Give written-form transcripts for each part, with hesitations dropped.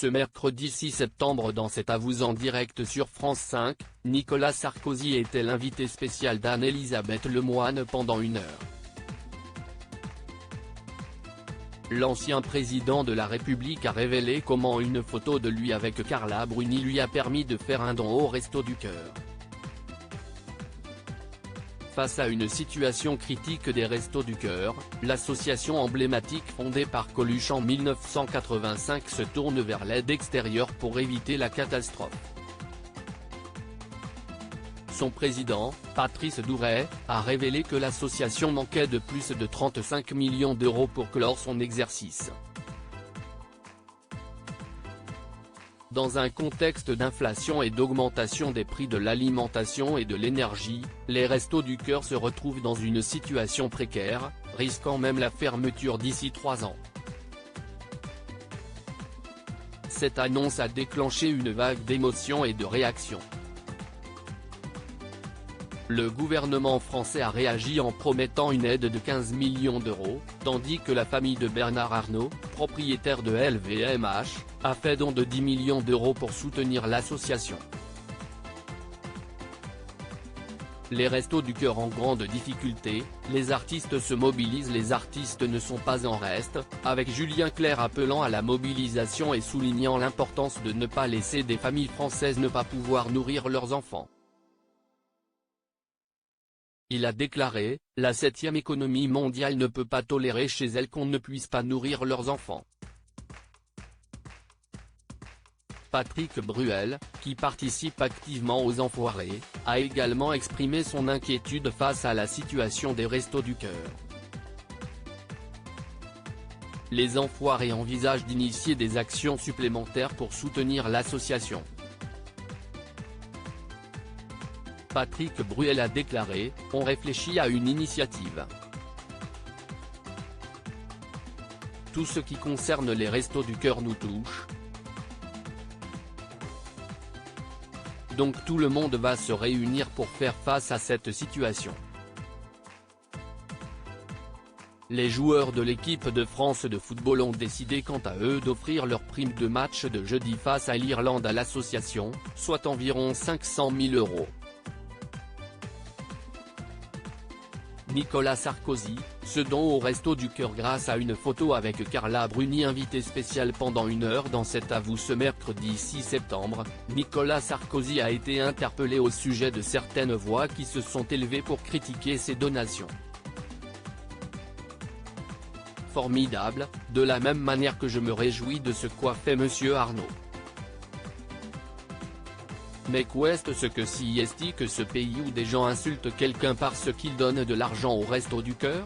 Ce mercredi 6 septembre dans cet Avous en direct sur France 5, Nicolas Sarkozy était l'invité spécial d'Anne-Elisabeth Lemoine pendant 1 heure. L'ancien président de la République a révélé comment une photo de lui avec Carla Bruni lui a permis de faire un don au Restos du Cœur. Face à une situation critique des Restos du Cœur, l'association emblématique fondée par Coluche en 1985 se tourne vers l'aide extérieure pour éviter la catastrophe. Son président, Patrice Douret, a révélé que l'association manquait de plus de 35 millions d'euros pour clore son exercice. Dans un contexte d'inflation et d'augmentation des prix de l'alimentation et de l'énergie, les Restos du Cœur se retrouvent dans une situation précaire, risquant même la fermeture d'ici 3 ans. Cette annonce a déclenché une vague d'émotions et de réactions. Le gouvernement français a réagi en promettant une aide de 15 millions d'euros, tandis que la famille de Bernard Arnault, propriétaire de LVMH, a fait don de 10 millions d'euros pour soutenir l'association. Les Restos du Cœur en grande difficulté, les artistes se mobilisent. Les artistes ne sont pas en reste, avec Julien Clerc appelant à la mobilisation et soulignant l'importance de ne pas laisser des familles françaises ne pas pouvoir nourrir leurs enfants. Il a déclaré, « La 7e économie mondiale ne peut pas tolérer chez elle qu'on ne puisse pas nourrir leurs enfants ». Patrick Bruel, qui participe activement aux Enfoirés, a également exprimé son inquiétude face à la situation des Restos du Cœur. Les Enfoirés envisagent d'initier des actions supplémentaires pour soutenir l'association. Patrick Bruel a déclaré, « On réfléchit à une initiative. Tout ce qui concerne les Restos du Cœur nous touche. Donc tout le monde va se réunir pour faire face à cette situation. » Les joueurs de l'équipe de France de football ont décidé quant à eux d'offrir leur prime de match de jeudi face à l'Irlande à l'association, soit environ 500 000 €. Nicolas Sarkozy, ce don au Restos du Cœur grâce à une photo avec Carla Bruni invité spécial pendant 1 heure dans cet Avous ce mercredi 6 septembre, Nicolas Sarkozy a été interpellé au sujet de certaines voix qui se sont élevées pour critiquer ces donations. Formidable, de la même manière que je me réjouis de ce qu'a fait Monsieur Arnault. Mais qu'est-ce que si est-il que ce pays où des gens insultent quelqu'un parce qu'il donne de l'argent au Restos du Cœur?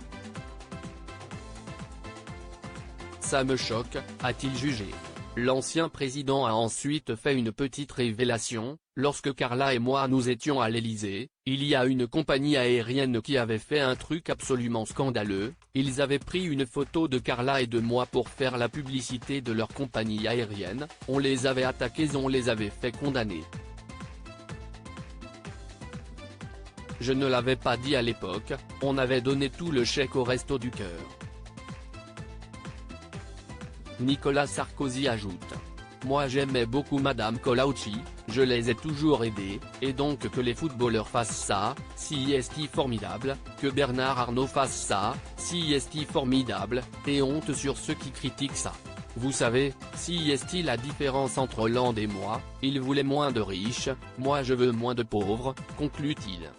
Ça me choque, a-t-il jugé. L'ancien président a ensuite fait une petite révélation, lorsque Carla et moi nous étions à l'Élysée, il y a une compagnie aérienne qui avait fait un truc absolument scandaleux, ils avaient pris une photo de Carla et de moi pour faire la publicité de leur compagnie aérienne, on les avait attaqués, on les avait fait condamner. Je ne l'avais pas dit à l'époque, on avait donné tout le chèque au Restos du Cœur. Nicolas Sarkozy ajoute. Moi j'aimais beaucoup Madame Colucci, je les ai toujours aidés, et donc que les footballeurs fassent ça, si est formidable, que Bernard Arnault fasse ça, si est formidable, et honte sur ceux qui critiquent ça. Vous savez, si est la différence entre Hollande et moi, il voulait moins de riches, moi je veux moins de pauvres, conclut-il.